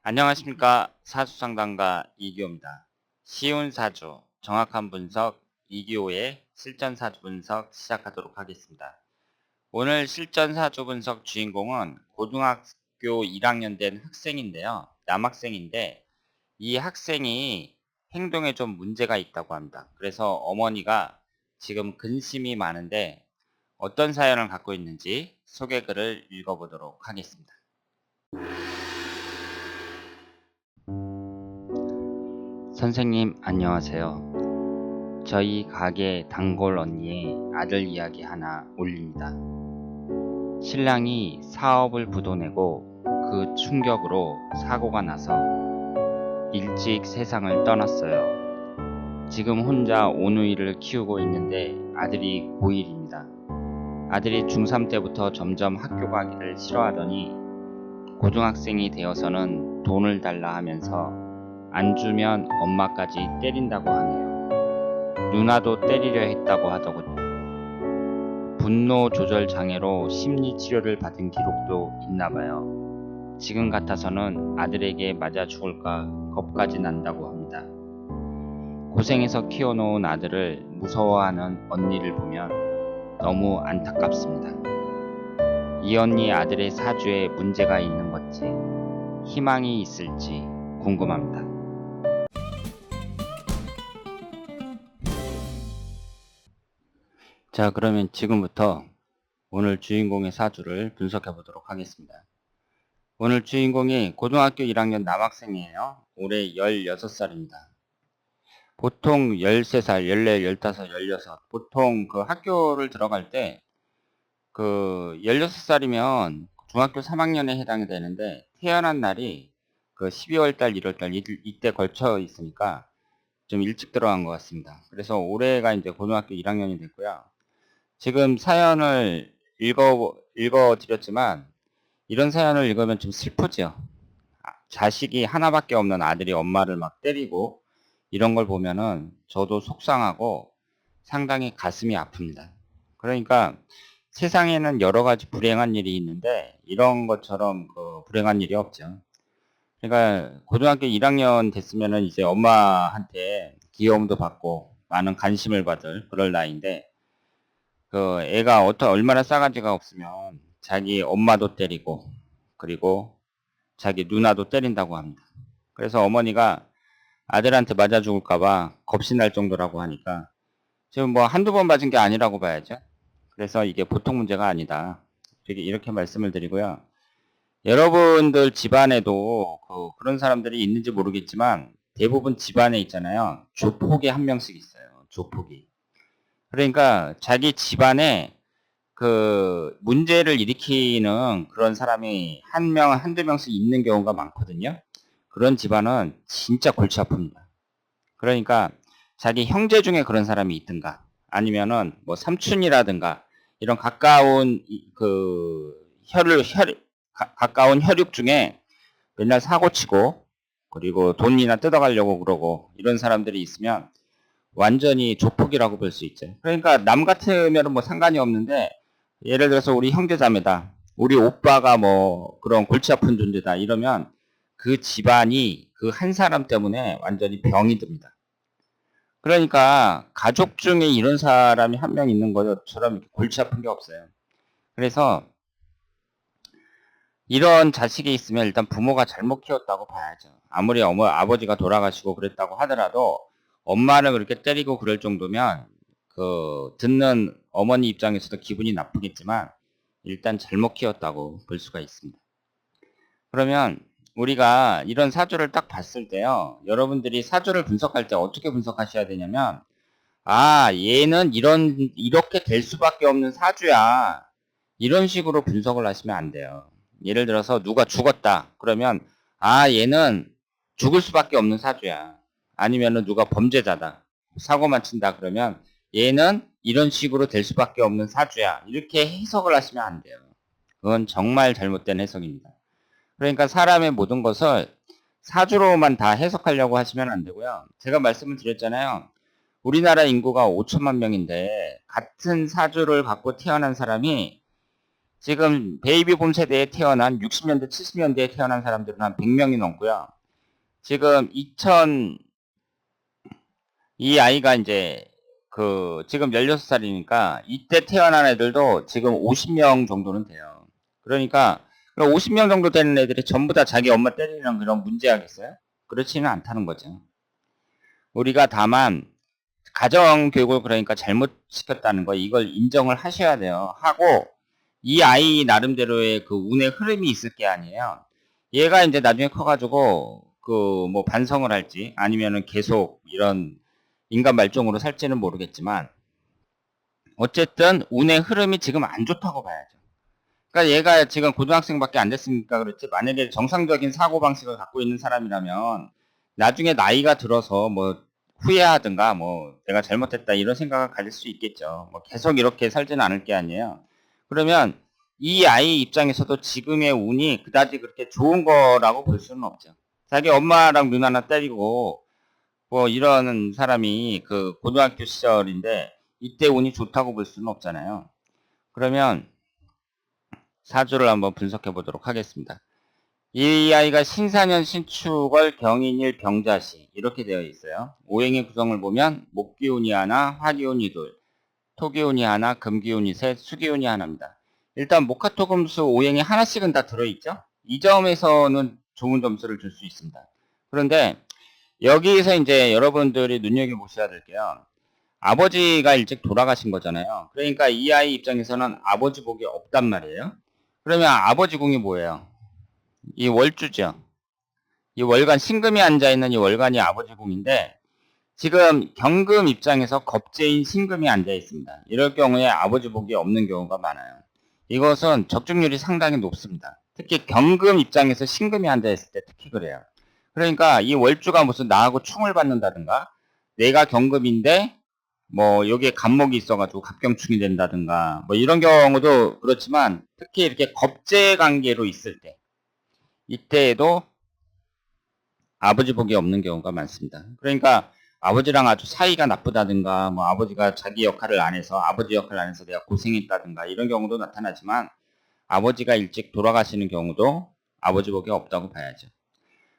안녕하십니까. 사주상담가 이기호입니다. 쉬운 사주, 정확한 분석, 이기호의 실전 사주 분석 시작하도록 하겠습니다. 오늘 실전 사주 분석 주인공은 고등학교 1학년 된 학생인데요. 남학생인데 이 학생이 행동에 좀 문제가 있다고 합니다. 그래서 어머니가 지금 근심이 많은데 어떤 사연을 갖고 있는지 소개글을 읽어보도록 하겠습니다. 선생님 안녕하세요. 저희 가게 단골 언니의 아들 이야기 하나 올립니다. 신랑이 사업을 부도내고 그 충격으로 사고가 나서 일찍 세상을 떠났어요. 지금 혼자 오누이를 키우고 있는데 아들이 고1입니다. 아들이 중3 때부터 점점 학교 가기를 싫어하더니 고등학생이 되어서는 돈을 달라 하면서 안 주면 엄마까지 때린다고 하네요. 누나도 때리려 했다고 하더군요. 분노 조절 장애로 심리 치료를 받은 기록도 있나 봐요. 지금 같아서는 아들에게 맞아 죽을까 겁까지 난다고 합니다. 고생해서 키워놓은 아들을 무서워하는 언니를 보면 너무 안타깝습니다. 이 언니 아들의 사주에 문제가 있는 건지 희망이 있을지 궁금합니다. 자, 그러면 지금부터 오늘 주인공의 사주를 분석해 보도록 하겠습니다. 오늘 주인공이 고등학교 1학년 남학생이에요. 올해 16살입니다. 보통 13살, 14, 15, 16 보통 그 학교를 들어갈 때 그 16살이면 중학교 3학년에 해당이 되는데 태어난 날이 그 12월 달, 1월 달 이때 걸쳐 있으니까 좀 일찍 들어간 것 같습니다. 그래서 올해가 이제 고등학교 1학년이 됐고요. 지금 사연을 읽어드렸지만 이런 사연을 읽으면 좀 슬프죠. 자식이 하나밖에 없는 아들이 엄마를 막 때리고 이런 걸 보면은 저도 속상하고 상당히 가슴이 아픕니다. 그러니까 세상에는 여러 가지 불행한 일이 있는데 이런 것처럼 그 불행한 일이 없죠. 그러니까 고등학교 1학년 됐으면은 이제 엄마한테 귀여움도 받고 많은 관심을 받을 그럴 나이인데 그 애가 얼마나 싸가지가 없으면 자기 엄마도 때리고 그리고 자기 누나도 때린다고 합니다. 그래서 어머니가 아들한테 맞아 죽을까봐 겁이 날 정도라고 하니까 지금 뭐 한두 번 맞은 게 아니라고 봐야죠. 그래서 이게 보통 문제가 아니다. 이렇게 말씀을 드리고요. 여러분들 집안에도 그런 사람들이 있는지 모르겠지만 대부분 집안에 있잖아요. 조폭이 한 명씩 있어요. 조폭이. 그러니까 자기 집안에 그 문제를 일으키는 그런 사람이 한두 명씩 있는 경우가 많거든요. 그런 집안은 진짜 골치 아픕니다. 그러니까 자기 형제 중에 그런 사람이 있든가 아니면은 뭐 삼촌이라든가 이런 가까운 그 가까운 혈육 중에 맨날 사고치고 그리고 돈이나 뜯어가려고 그러고 이런 사람들이 있으면 완전히 조폭이라고 볼 수 있죠. 그러니까 남 같으면 뭐 상관이 없는데 예를 들어서 우리 형제자매다. 우리 오빠가 뭐 그런 골치 아픈 존재다. 이러면 그 집안이 그 한 사람 때문에 완전히 병이 듭니다. 그러니까 가족 중에 이런 사람이 한 명 있는 것처럼 골치 아픈 게 없어요. 그래서 이런 자식이 있으면 일단 부모가 잘못 키웠다고 봐야죠. 아무리 아버지가 돌아가시고 그랬다고 하더라도 엄마를 그렇게 때리고 그럴 정도면 그 듣는 어머니 입장에서도 기분이 나쁘겠지만 일단 잘못 키웠다고 볼 수가 있습니다. 그러면 우리가 이런 사주를 딱 봤을 때요. 여러분들이 사주를 분석할 때 어떻게 분석하셔야 되냐면 얘는 이렇게 될 수밖에 없는 사주야. 이런 식으로 분석을 하시면 안 돼요. 예를 들어서 누가 죽었다. 그러면 얘는 죽을 수밖에 없는 사주야. 아니면은 누가 범죄자다. 사고만 친다. 그러면 얘는 이런 식으로 될 수밖에 없는 사주야. 이렇게 해석을 하시면 안 돼요. 그건 정말 잘못된 해석입니다. 그러니까 사람의 모든 것을 사주로만 다 해석하려고 하시면 안 되고요. 제가 말씀을 드렸잖아요. 우리나라 인구가 5천만 명인데 같은 사주를 갖고 태어난 사람이 지금 베이비붐 세대에 태어난 60년대, 70년대에 태어난 사람들은 한 100명이 넘고요. 지금 이 아이가 이제 지금 16살이니까 이때 태어난 애들도 지금 50명 정도는 돼요. 그러니까 50명 정도 되는 애들이 전부 다 자기 엄마 때리는 그런 문제야겠어요? 그렇지는 않다는 거죠. 우리가 다만 가정교육을 그러니까 잘못 시켰다는 거, 이걸 인정을 하셔야 돼요. 하고 이 아이 나름대로의 그 운의 흐름이 있을 게 아니에요. 얘가 이제 나중에 커가지고 뭐 반성을 할지 아니면은 계속 이런 인간 말종으로 살지는 모르겠지만 어쨌든 운의 흐름이 지금 안 좋다고 봐야죠. 그러니까 얘가 지금 고등학생밖에 안 됐으니까 그렇지, 만약에 정상적인 사고방식을 갖고 있는 사람이라면 나중에 나이가 들어서 뭐 후회하든가 뭐 내가 잘못했다 이런 생각을 가질 수 있겠죠. 뭐 계속 이렇게 살지는 않을 게 아니에요. 그러면 이 아이 입장에서도 지금의 운이 그다지 그렇게 좋은 거라고 볼 수는 없죠. 자기 엄마랑 누나나 때리고 뭐 이런 사람이 그 고등학교 시절인데 이때 운이 좋다고 볼 수는 없잖아요. 그러면 사주를 한번 분석해 보도록 하겠습니다. 이 아이가 신사년 신축월 경인일 병자시 이렇게 되어 있어요. 오행의 구성을 보면 목기운이 하나, 화기운이 둘, 토기운이 하나, 금기운이 셋, 수기운이 하나입니다. 일단 목화토금수 오행이 하나씩은 다 들어있죠. 이 점에서는 좋은 점수를 줄 수 있습니다. 그런데 여기에서 이제 여러분들이 눈여겨보셔야 될 게요. 아버지가 일찍 돌아가신 거잖아요. 그러니까 이 아이 입장에서는 아버지 복이 없단 말이에요. 그러면 아버지 궁이 뭐예요? 이 월주죠. 이 월간 신금이 앉아있는 이 월간이 아버지 궁인데 지금 경금 입장에서 겁재인 신금이 앉아있습니다. 이럴 경우에 아버지 복이 없는 경우가 많아요. 이것은 적중률이 상당히 높습니다. 특히 경금 입장에서 신금이 앉아있을 때 특히 그래요. 그러니까 이 월주가 무슨 나하고 충을 받는다든가 내가 경금인데 뭐 여기에 갑목이 있어가지고 갑경충이 된다든가 뭐 이런 경우도 그렇지만 특히 이렇게 겁재 관계로 있을 때 이때에도 아버지 복이 없는 경우가 많습니다. 그러니까 아버지랑 아주 사이가 나쁘다든가 뭐 아버지가 자기 역할을 안 해서 아버지 역할을 안 해서 내가 고생했다든가 이런 경우도 나타나지만 아버지가 일찍 돌아가시는 경우도 아버지 복이 없다고 봐야죠.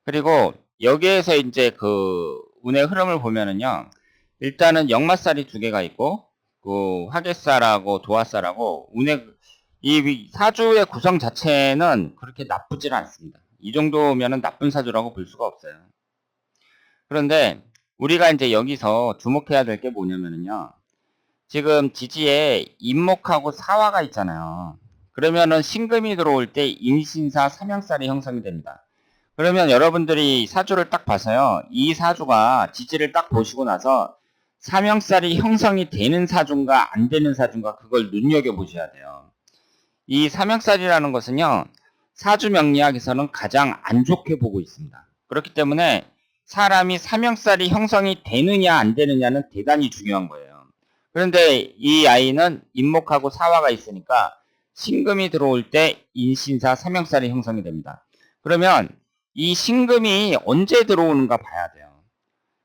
그리고 여기에서 이제 그 운의 흐름을 보면은요. 일단은 역마살이 두 개가 있고 그 화개살하고 도화살하고 운의 이 사주의 구성 자체는 그렇게 나쁘질 않습니다. 이 정도면은 나쁜 사주라고 볼 수가 없어요. 그런데 우리가 이제 여기서 주목해야 될 게 뭐냐면요. 지금 지지에 임목하고 사화가 있잖아요. 그러면은 신금이 들어올 때 임신사 삼형살이 형성이 됩니다. 그러면 여러분들이 사주를 딱 봐서요. 이 사주가 지지를 딱 보시고 나서 삼형살이 형성이 되는 사주인가 안 되는 사주인가 그걸 눈여겨보셔야 돼요. 이 삼형살이라는 것은요. 사주 명리학에서는 가장 안 좋게 보고 있습니다. 그렇기 때문에 사람이 삼형살이 형성이 되느냐 안 되느냐는 대단히 중요한 거예요. 그런데 이 아이는 임목하고 사화가 있으니까 신금이 들어올 때 인신사 삼형살이 형성이 됩니다. 그러면 이 신금이 언제 들어오는가 봐야 돼요.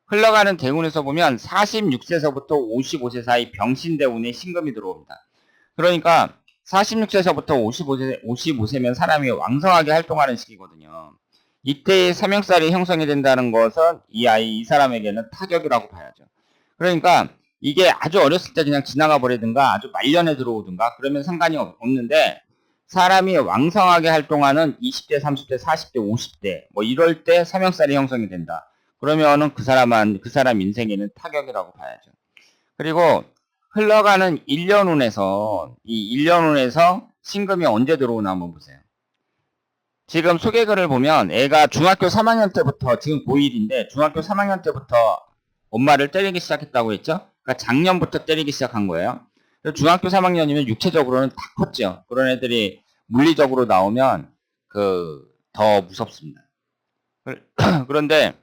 흘러가는 대운에서 보면 46세서부터 55세 사이 병신대운에 신금이 들어옵니다. 그러니까 46세서부터 55세면 사람이 왕성하게 활동하는 시기거든요. 이때 삼형살이 형성이 된다는 것은 이 사람에게는 타격이라고 봐야죠. 그러니까 이게 아주 어렸을 때 그냥 지나가 버리든가 아주 말년에 들어오든가 그러면 상관이 없는데 사람이 왕성하게 활동하는 20대, 30대, 40대, 50대 뭐 이럴 때 삼형살이 형성이 된다. 그러면은 그 사람 인생에는 타격이라고 봐야죠. 그리고 흘러가는 1년운에서 이 1년운에서 신금이 언제 들어오나 한번 보세요. 지금 소개글을 보면 애가 중학교 3학년 때부터 지금 고1인데 중학교 3학년 때부터 엄마를 때리기 시작했다고 했죠. 그러니까 작년부터 때리기 시작한 거예요. 중학교 3학년이면 육체적으로는 다 컸죠. 그런 애들이 물리적으로 나오면 더 무섭습니다. 그런데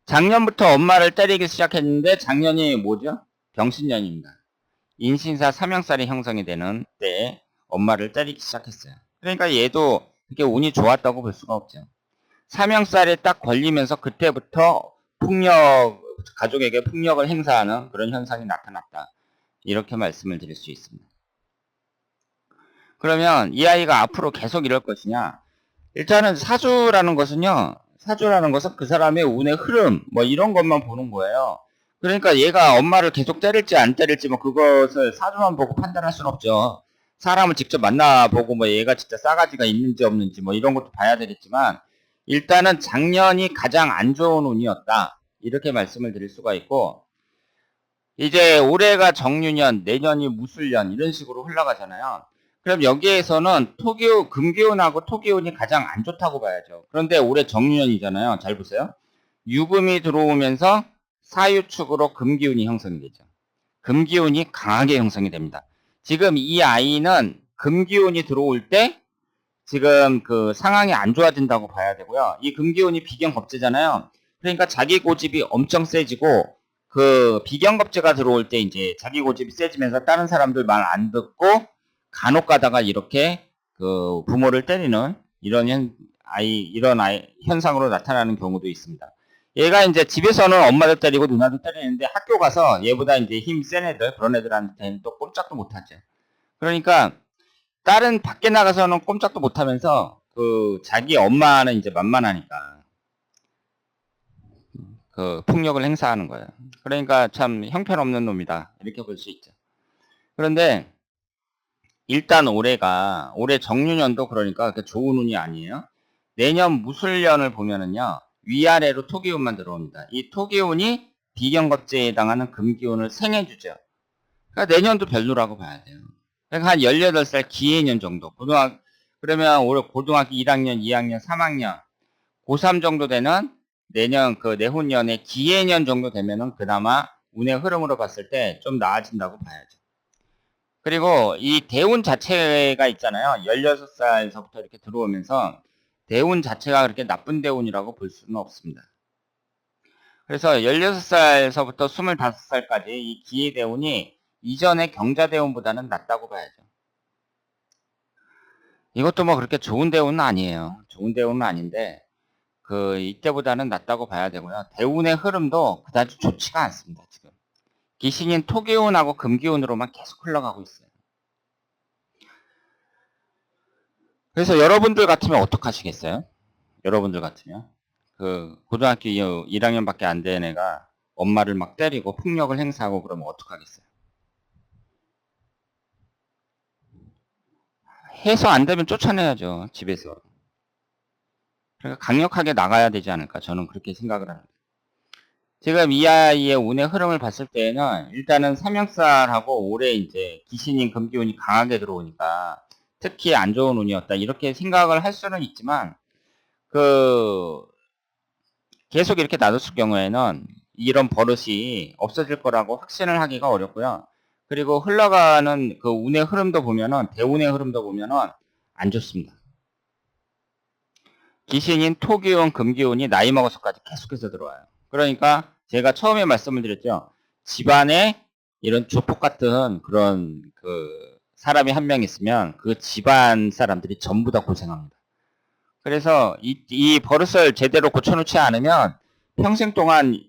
작년부터 엄마를 때리기 시작했는데 작년이 뭐죠? 병신년입니다. 인신사 삼형살이 형성이 되는 때에 엄마를 때리기 시작했어요. 그러니까 얘도 그렇게 운이 좋았다고 볼 수가 없죠. 삼형살에 딱 걸리면서 그때부터 가족에게 폭력을 행사하는 그런 현상이 나타났다. 이렇게 말씀을 드릴 수 있습니다. 그러면 이 아이가 앞으로 계속 이럴 것이냐? 일단은 사주라는 것은요. 사주라는 것은 그 사람의 운의 흐름 뭐 이런 것만 보는 거예요. 그러니까 얘가 엄마를 계속 때릴지 안 때릴지 뭐 그것을 사주만 보고 판단할 수는 없죠. 사람을 직접 만나보고 뭐 얘가 진짜 싸가지가 있는지 없는지 뭐 이런 것도 봐야 되겠지만 일단은 작년이 가장 안 좋은 운이었다. 이렇게 말씀을 드릴 수가 있고 이제 올해가 정유년, 내년이 무술년 이런 식으로 흘러가잖아요. 그럼 여기에서는 금기운하고 토기운이 가장 안 좋다고 봐야죠. 그런데 올해 정유년이잖아요. 잘 보세요. 유금이 들어오면서 사유축으로 금기운이 형성이 되죠. 금기운이 강하게 형성이 됩니다. 지금 이 아이는 금기운이 들어올 때 지금 그 상황이 안 좋아진다고 봐야 되고요. 이 금기운이 비견겁제잖아요. 그러니까 자기 고집이 엄청 세지고 그 비견겁제가 들어올 때 이제 자기 고집이 세지면서 다른 사람들 말 안 듣고 간혹 가다가 이렇게 그 부모를 때리는 이런 아이 현상으로 나타나는 경우도 있습니다. 얘가 이제 집에서는 엄마도 때리고 누나도 때리는데 학교 가서 얘보다 이제 힘 센 애들 그런 애들한테는 또 꼼짝도 못하죠. 그러니까 딸은 밖에 나가서는 꼼짝도 못하면서 그 자기 엄마는 이제 만만하니까 그 폭력을 행사하는 거예요. 그러니까 참 형편없는 놈이다 이렇게 볼 수 있죠. 그런데 일단 올해 정유년도 그러니까 그렇게 좋은 운이 아니에요. 내년 무술년을 보면은요 위아래로 토기운만 들어옵니다. 이 토기운이 비견겁제에 해당하는 금기운을 생해주죠. 그러니까 내년도 별로라고 봐야 돼요. 그러니까 한 18살 기해년 정도. 그러면 올해 고등학교 1학년, 2학년, 3학년, 고3 정도 되는 내년 그 내후년에 기해년 정도 되면은 그나마 운의 흐름으로 봤을 때 좀 나아진다고 봐야죠. 그리고 이 대운 자체가 있잖아요. 16살서부터 이렇게 들어오면서 대운 자체가 그렇게 나쁜 대운이라고 볼 수는 없습니다. 그래서 16살서부터 25살까지 이 기해대운이 이전의 경자대운보다는 낫다고 봐야죠. 이것도 뭐 그렇게 좋은 대운은 아니에요. 좋은 대운은 아닌데 그 이때보다는 낫다고 봐야 되고요. 대운의 흐름도 그다지 좋지가 않습니다. 지금 기신인 토기운하고 금기운으로만 계속 흘러가고 있어요. 그래서 여러분들 같으면 어떡하시겠어요? 여러분들 같으면 그 고등학교 1학년밖에 안 된 애가 엄마를 막 때리고 폭력을 행사하고 그러면 어떡하겠어요? 해서 안 되면 쫓아내야죠. 집에서. 그러니까 강력하게 나가야 되지 않을까 저는 그렇게 생각을 합니다. 지금 이 아이의 운의 흐름을 봤을 때는 일단은 삼형살하고 올해 이제 기신인 금기운이 강하게 들어오니까 특히 안 좋은 운이었다 이렇게 생각을 할 수는 있지만 그 계속 이렇게 놔뒀을 경우에는 이런 버릇이 없어질 거라고 확신을 하기가 어렵고요. 그리고 흘러가는 그 운의 흐름도 보면은 대운의 흐름도 보면은 안 좋습니다. 기신인 토기운, 금기운이 나이 먹어서까지 계속해서 들어와요. 그러니까 제가 처음에 말씀을 드렸죠. 집안에 이런 조폭 같은 그런 그 사람이 한 명 있으면 그 집안 사람들이 전부 다 고생합니다. 그래서 이 버릇을 제대로 고쳐놓지 않으면 평생 동안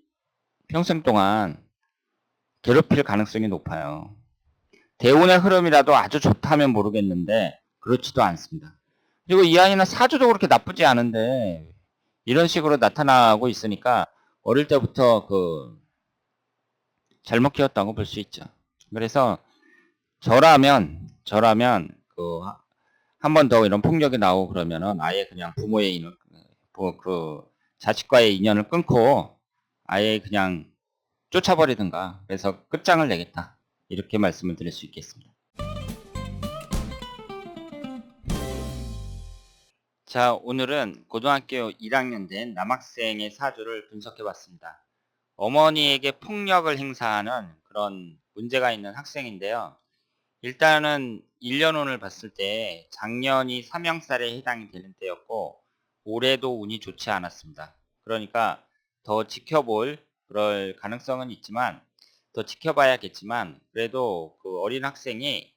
괴롭힐 가능성이 높아요. 대운의 흐름이라도 아주 좋다면 모르겠는데 그렇지도 않습니다. 그리고 이 아이는 사주도 그렇게 나쁘지 않은데 이런 식으로 나타나고 있으니까 어릴 때부터 그 잘못 키웠다고 볼 수 있죠. 그래서 저라면 그 한 번 더 이런 폭력이 나오고 그러면은 아예 그냥 부모의 인연, 그 자식과의 인연을 끊고 아예 그냥 쫓아버리든가 그래서 끝장을 내겠다 이렇게 말씀을 드릴 수 있겠습니다. 자, 오늘은 고등학교 1학년 된 남학생의 사주를 분석해 봤습니다. 어머니에게 폭력을 행사하는 그런 문제가 있는 학생인데요. 일단은 1년운을 봤을 때 작년이 삼형살에 해당이 되는 때였고 올해도 운이 좋지 않았습니다. 그러니까 더 지켜볼 그럴 가능성은 있지만 더 지켜봐야겠지만 그래도 그 어린 학생이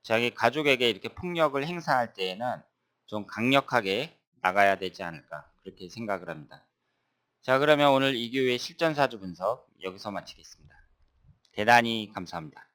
자기 가족에게 이렇게 폭력을 행사할 때에는 좀 강력하게 나가야 되지 않을까 그렇게 생각을 합니다. 자, 그러면 오늘 이교의 실전사주 분석 여기서 마치겠습니다. 대단히 감사합니다.